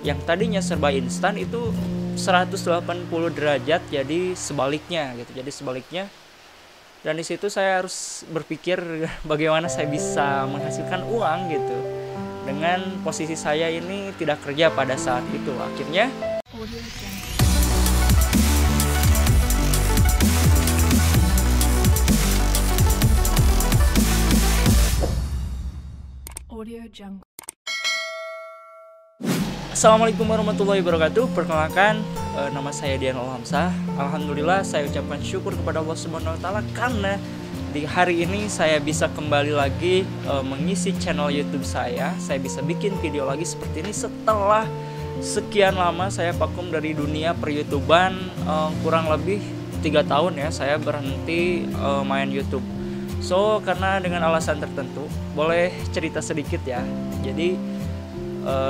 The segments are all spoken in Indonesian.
yang tadinya serba instan itu 180 derajat jadi sebaliknya gitu. Jadi sebaliknya, dan di situ saya harus berpikir bagaimana saya bisa menghasilkan uang gitu dengan posisi saya ini tidak kerja pada saat itu. Akhirnya Assalamualaikum warahmatullahi wabarakatuh. Perkenalkan, nama saya Dian Alhamsah. Alhamdulillah saya ucapkan syukur kepada Allah Subhanahu wa taala karena di hari ini saya bisa kembali lagi mengisi channel YouTube saya. Saya bisa bikin video lagi seperti ini setelah sekian lama saya vakum dari dunia per-YouTuban. Kurang lebih 3 tahun ya saya berhenti main YouTube. So karena dengan alasan tertentu, boleh cerita sedikit ya. Jadi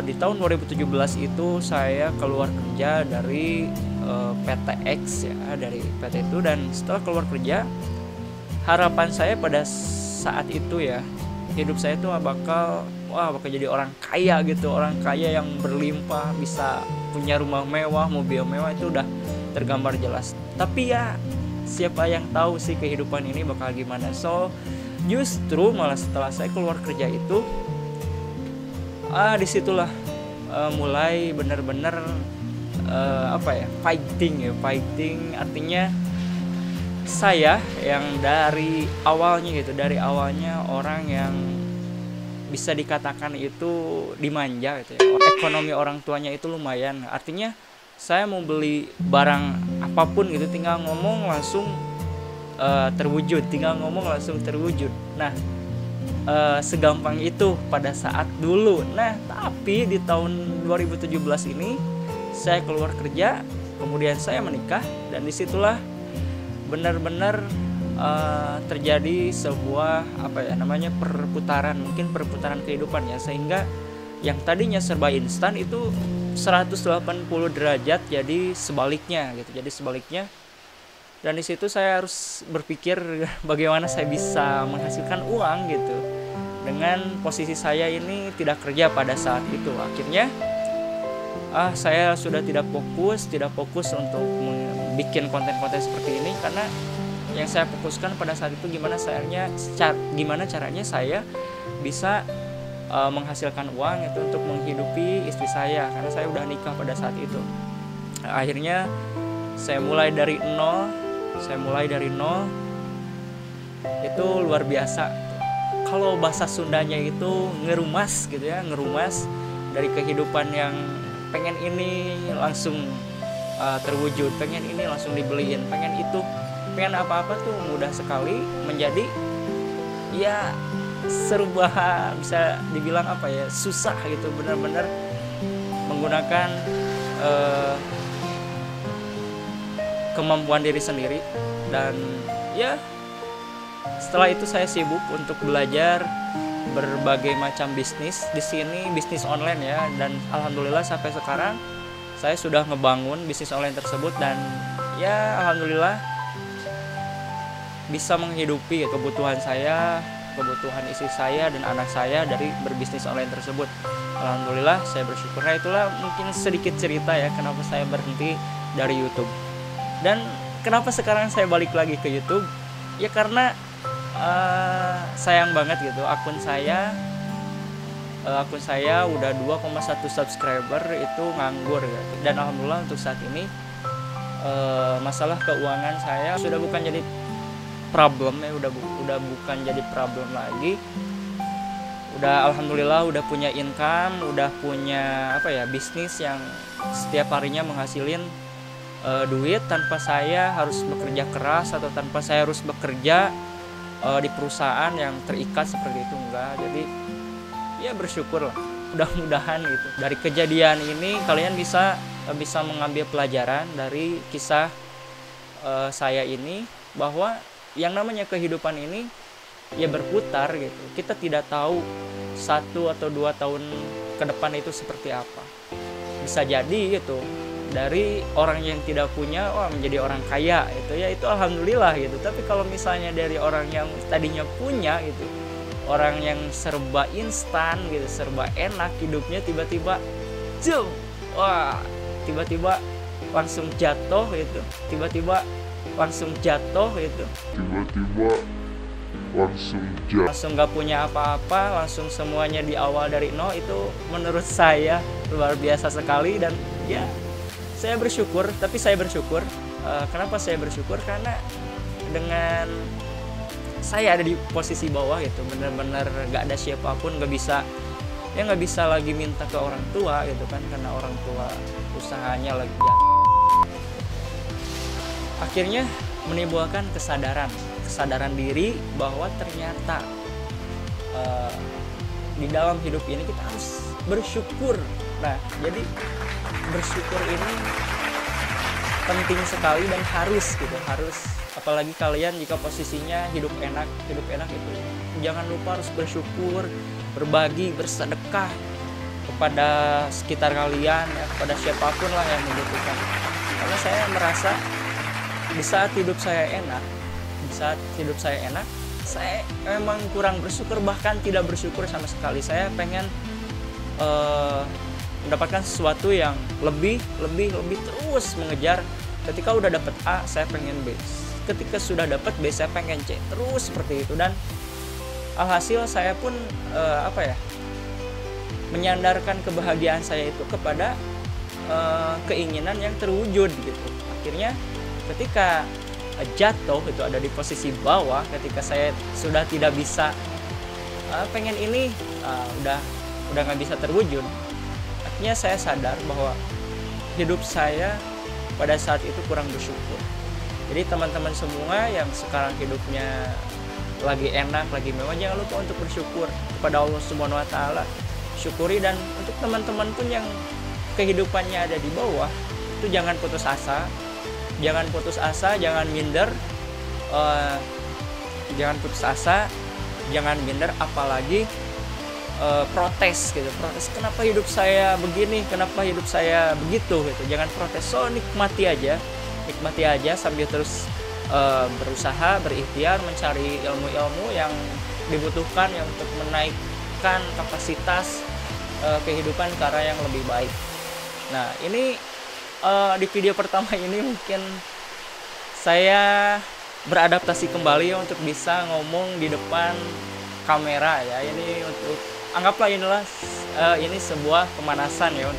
di tahun 2017 itu saya keluar kerja dari PTX ya, dari PT itu, dan setelah keluar kerja harapan saya pada saat itu ya, hidup saya tuh bakal jadi orang kaya gitu, orang kaya yang berlimpah, bisa punya rumah mewah, mobil mewah, itu udah tergambar jelas. Tapi ya siapa yang tahu sih kehidupan ini bakal gimana. So justru malah setelah saya keluar kerja itu disitulah mulai benar-benar fighting artinya saya yang dari awalnya orang yang bisa dikatakan itu dimanja gitu ya, ekonomi orang tuanya itu lumayan, artinya saya mau beli barang apapun gitu tinggal ngomong langsung terwujud. Nah, segampang itu pada saat dulu. Nah, tapi di tahun 2017 ini saya keluar kerja, kemudian saya menikah, dan disitulah benar-benar terjadi sebuah perputaran kehidupan ya, sehingga yang tadinya serba instan itu 180 derajat jadi sebaliknya gitu. Jadi sebaliknya, dan di situ saya harus berpikir bagaimana saya bisa menghasilkan uang gitu dengan posisi saya ini tidak kerja pada saat itu. Akhirnya saya sudah tidak fokus untuk bikin konten-konten seperti ini, karena yang saya fokuskan pada saat itu gimana caranya saya bisa menghasilkan uang itu untuk menghidupi istri saya, karena saya udah nikah pada saat itu. Akhirnya saya mulai dari nol itu luar biasa. Kalau bahasa Sundanya itu ngerumas gitu ya, ngerumas dari kehidupan yang pengen ini langsung terwujud, pengen ini langsung dibeliin, pengen apa-apa tuh mudah sekali menjadi ya serba bisa dibilang susah gitu, benar-benar menggunakan kemampuan diri sendiri. Dan ya setelah itu saya sibuk untuk belajar berbagai macam bisnis, di sini bisnis online ya, dan alhamdulillah sampai sekarang saya sudah ngebangun bisnis online tersebut, dan ya alhamdulillah bisa menghidupi kebutuhan saya, kebutuhan istri saya dan anak saya dari berbisnis online tersebut. Alhamdulillah saya bersyukur. Nah, itulah mungkin sedikit cerita ya kenapa saya berhenti dari YouTube. Dan kenapa sekarang saya balik lagi ke YouTube? Ya karena sayang banget gitu, akun saya udah 2,1 subscriber itu nganggur ya. Dan alhamdulillah untuk saat ini masalah keuangan saya sudah bukan jadi problem ya, udah bukan jadi problem lagi. Udah alhamdulillah udah punya income, udah punya bisnis yang setiap harinya menghasilin duit tanpa saya harus bekerja keras atau tanpa saya harus bekerja di perusahaan yang terikat seperti itu, enggak. Jadi ya bersyukur lah, mudah-mudahan gitu dari kejadian ini kalian bisa mengambil pelajaran dari kisah saya ini, bahwa yang namanya kehidupan ini ya berputar gitu. Kita tidak tahu 1 atau 2 tahun ke depan itu seperti apa. Bisa jadi gitu dari orang yang tidak punya menjadi orang kaya itu alhamdulillah gitu. Tapi kalau misalnya dari orang yang tadinya punya gitu, orang yang serba instan gitu, serba enak hidupnya, tiba-tiba wah, tiba-tiba langsung jatuh gitu, tiba-tiba langsung jatuh gitu, langsung gak punya apa-apa, langsung semuanya di awal dari nol. Itu menurut saya luar biasa sekali. Dan ya, saya bersyukur. Tapi saya bersyukur, kenapa saya bersyukur? Karena dengan saya ada di posisi bawah gitu, bener-bener gak ada siapapun, gak bisa lagi minta ke orang tua gitu kan, karena orang tua usahanya lagi akhirnya menimbulkan kesadaran diri bahwa ternyata di dalam hidup ini kita harus bersyukur. Nah, jadi bersyukur ini penting sekali dan harus, apalagi kalian jika posisinya hidup enak itu jangan lupa harus bersyukur, berbagi, bersedekah kepada sekitar kalian ya, kepada siapapun lah yang membutuhkan. Karena saya merasa di saat hidup saya enak, saya memang kurang bersyukur, bahkan tidak bersyukur sama sekali. Saya pengen mendapatkan sesuatu yang lebih terus mengejar. Ketika udah dapat A, saya pengen B. Ketika sudah dapat B, saya pengen C. Terus seperti itu. Dan alhasil saya pun menyandarkan kebahagiaan saya itu kepada keinginan yang terwujud gitu. Akhirnya ketika jatuh itu ada di posisi bawah, ketika saya sudah tidak bisa pengen ini, udah nggak bisa terwujud. Akhirnya saya sadar bahwa hidup saya pada saat itu kurang bersyukur. Jadi teman-teman semua yang sekarang hidupnya lagi enak, lagi mewah, jangan lupa untuk bersyukur kepada Allah Subhanahu wa taala. Syukuri. Dan untuk teman-teman pun yang kehidupannya ada di bawah, itu jangan putus asa, jangan minder, jangan minder, apalagi protes kenapa hidup saya begini, kenapa hidup saya begitu gitu. Jangan protes, nikmati aja sambil terus berusaha, berikhtiar mencari ilmu-ilmu yang dibutuhkan yang untuk menaikkan kapasitas kehidupan ke arah yang lebih baik. Nah, ini di video pertama ini mungkin saya beradaptasi kembali untuk bisa ngomong di depan kamera ya. Ini untuk anggaplah ini sebuah pemanasan ya,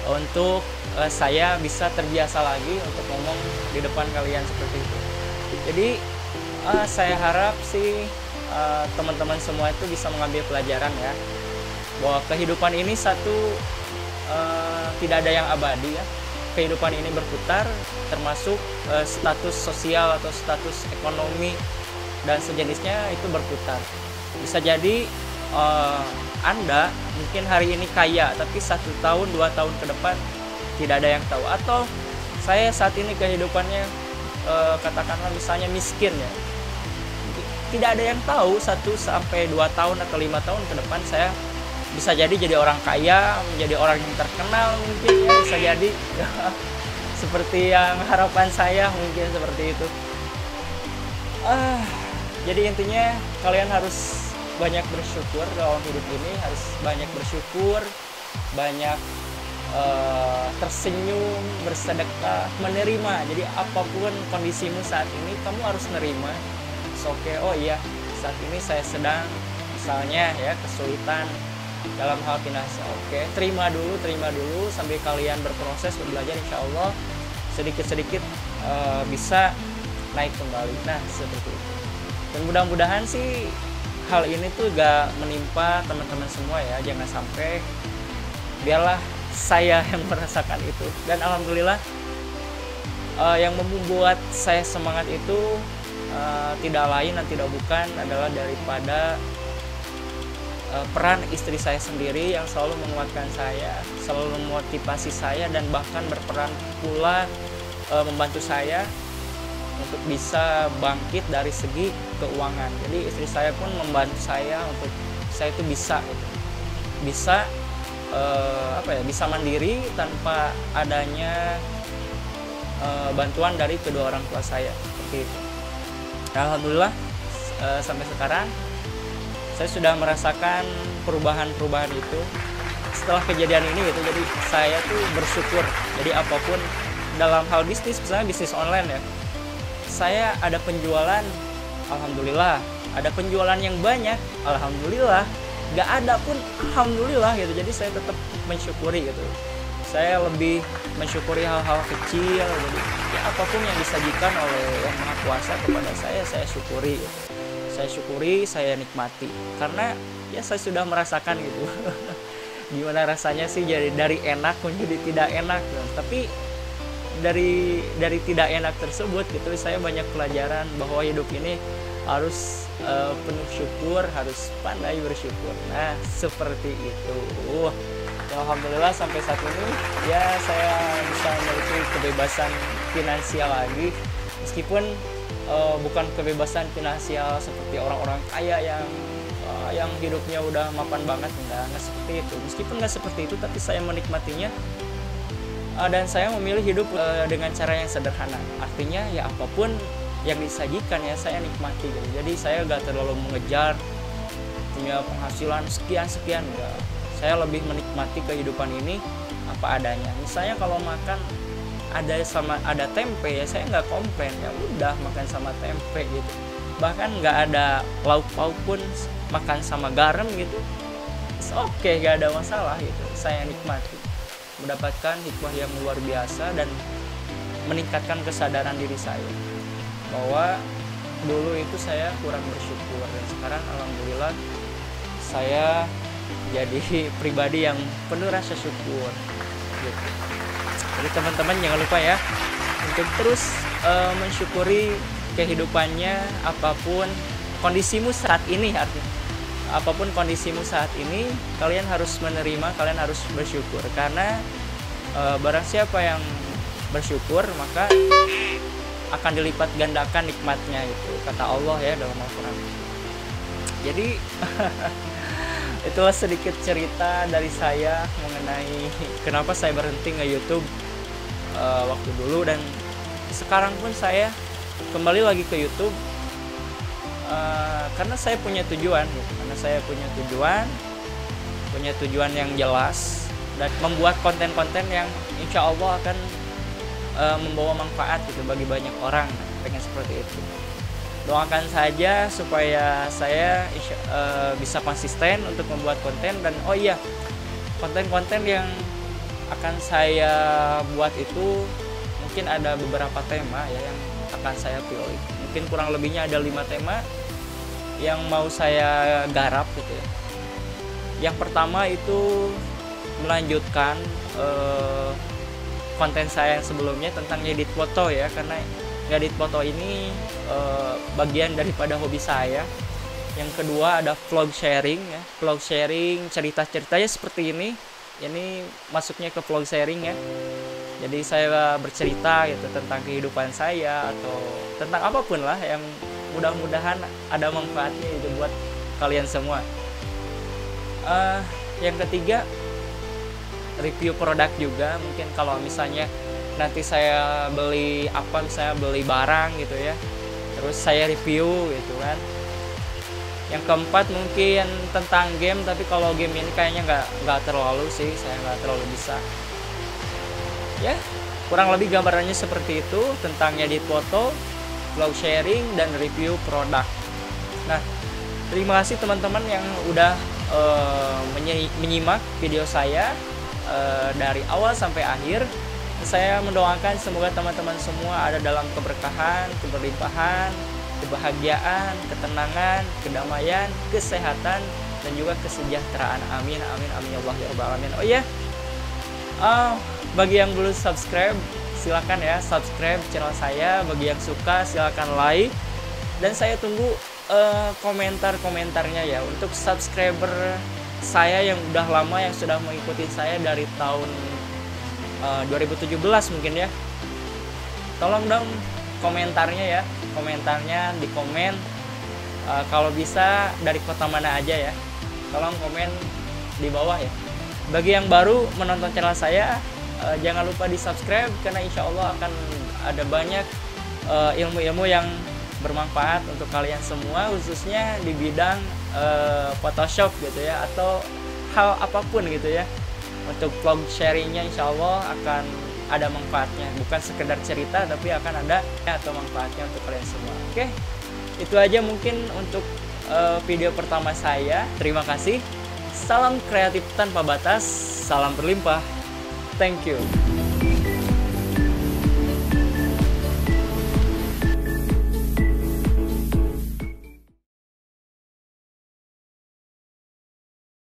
untuk saya bisa terbiasa lagi untuk ngomong di depan kalian seperti itu. Jadi saya harap sih teman-teman semua itu bisa mengambil pelajaran ya, bahwa kehidupan ini tidak ada yang abadi ya. Kehidupan ini berputar, termasuk status sosial atau status ekonomi dan sejenisnya itu berputar. Bisa jadi Anda mungkin hari ini kaya, tapi 1 tahun 2 tahun ke depan tidak ada yang tahu. Atau saya saat ini kehidupannya katakanlah misalnya miskin ya, tidak ada yang tahu 1 sampai 2 tahun atau 5 tahun ke depan saya bisa jadi orang kaya, menjadi orang yang terkenal mungkin ya, bisa jadi seperti yang harapan saya mungkin seperti itu. Jadi intinya kalian harus banyak bersyukur dalam hidup ini, harus banyak bersyukur, banyak tersenyum, bersedekah, menerima. Jadi apapun kondisimu saat ini, kamu harus nerima. Oke, oh iya, saat ini saya sedang misalnya ya kesulitan dalam hal finansial. Oke, terima dulu sambil kalian berproses belajar, insya Allah sedikit-sedikit bisa naik kembali. Nah, seperti itu. Dan mudah-mudahan sih hal ini tuh gak menimpa teman-teman semua ya, jangan sampai. Biarlah saya yang merasakan itu. Dan alhamdulillah yang membuat saya semangat itu tidak lain dan tidak bukan adalah daripada peran istri saya sendiri yang selalu menguatkan saya, selalu memotivasi saya, dan bahkan berperan pula membantu saya untuk bisa bangkit dari segi keuangan. Jadi istri saya pun membantu saya untuk saya itu bisa bisa mandiri tanpa adanya bantuan dari kedua orang tua saya seperti itu. Alhamdulillah sampai sekarang saya sudah merasakan perubahan itu. setelah kejadian ini gitu, jadi saya tuh bersyukur. Jadi apapun dalam hal bisnis, misalnya bisnis online ya, saya ada penjualan, alhamdulillah. Ada penjualan yang banyak, alhamdulillah. Nggak ada pun, alhamdulillah gitu. Jadi saya tetap mensyukuri gitu. Saya lebih mensyukuri hal-hal kecil. Jadi ya apapun yang disajikan oleh Yang Maha Kuasa kepada saya syukuri gitu. Saya syukuri, saya nikmati. Karena ya saya sudah merasakan gitu. Gimana rasanya sih jadi dari enak menjadi tidak enak gitu. Tapi dari tidak enak tersebut gitu, saya banyak pelajaran bahwa hidup ini harus penuh syukur, harus pandai bersyukur. Nah, seperti itu. Ya, alhamdulillah sampai saat ini ya saya bisa memiliki kebebasan finansial lagi, meskipun bukan kebebasan finansial seperti orang-orang kaya yang hidupnya udah mapan banget. Nggak seperti itu. Meskipun nggak seperti itu, tapi saya menikmatinya. Dan saya memilih hidup dengan cara yang sederhana. Artinya ya apapun yang disajikan ya saya nikmati gitu. Jadi saya gak terlalu mengejar punya penghasilan sekian enggak. Saya lebih menikmati kehidupan ini apa adanya. Misalnya kalau makan ada tempe ya saya nggak komplain, ya udah makan sama tempe gitu. Bahkan nggak ada lauk pauk pun makan sama garam gitu, oke, nggak ada masalah gitu. Saya nikmati, mendapatkan hikmah yang luar biasa dan meningkatkan kesadaran diri saya bahwa dulu itu saya kurang bersyukur, dan sekarang alhamdulillah saya jadi pribadi yang penuh rasa syukur gitu. Jadi teman-teman jangan lupa ya untuk terus mensyukuri kehidupannya, apapun kondisimu saat ini. Artinya apapun kondisimu saat ini, kalian harus menerima, kalian harus bersyukur, karena barang siapa yang bersyukur maka akan dilipat gandakan nikmatnya, itu kata Allah ya dalam Al-Quran. Jadi itulah sedikit cerita dari saya mengenai kenapa saya berhenti nge-YouTube waktu dulu, dan sekarang pun saya kembali lagi ke YouTube karena saya punya tujuan gitu. Karena saya punya tujuan yang jelas, dan membuat konten-konten yang insya Allah akan membawa manfaat gitu bagi banyak orang. Pengen seperti itu. Doakan saja supaya saya bisa konsisten untuk membuat konten. Dan oh iya, konten-konten yang akan saya buat itu mungkin ada beberapa tema ya yang akan saya pilih. Mungkin kurang lebihnya ada 5 tema yang mau saya garap gitu ya. Yang pertama itu melanjutkan konten saya yang sebelumnya tentang ngedit foto ya, karena ngedit foto ini bagian daripada hobi saya. Yang kedua ada vlog sharing ya, vlog sharing cerita-ceritanya seperti ini masuknya ke vlog sharing ya. Jadi saya bercerita gitu tentang kehidupan saya atau tentang apapun lah yang mudah-mudahan ada manfaatnya itu buat kalian semua. Yang ketiga review produk juga. Mungkin kalau misalnya nanti saya beli misalnya beli barang gitu ya, terus saya review gitu kan. Yang keempat mungkin tentang game, tapi kalau game ini kayaknya nggak terlalu sih, saya nggak terlalu bisa ya. Kurang lebih gambarannya seperti itu tentang edit foto, vlog sharing, dan review produk. Nah, terima kasih teman-teman yang udah menyimak video saya dari awal sampai akhir. Saya mendoakan semoga teman-teman semua ada dalam keberkahan, keberlimpahan, kebahagiaan, ketenangan, kedamaian, kesehatan, dan juga kesejahteraan. Amin, amin, amin ya Allah ya Rabbal alamin. Oh iya, bagi yang belum subscribe, silakan ya subscribe channel saya. Bagi yang suka silakan like, dan saya tunggu komentar-komentarnya ya untuk subscriber saya yang udah lama, yang sudah mengikuti saya dari tahun 2017 mungkin ya. Tolong dong komentarnya ya, komentarnya di komen, kalau bisa dari kota mana aja ya, tolong komen di bawah ya. Bagi yang baru menonton channel saya, jangan lupa di subscribe, karena insya Allah akan ada banyak ilmu-ilmu yang bermanfaat untuk kalian semua, khususnya di bidang Photoshop gitu ya, atau hal apapun gitu ya. Untuk vlog sharingnya insya Allah akan ada manfaatnya, bukan sekedar cerita tapi akan ada atau manfaatnya untuk kalian semua. Oke, itu aja mungkin untuk video pertama saya. Terima kasih. Salam kreatif tanpa batas, salam berlimpah. Thank you.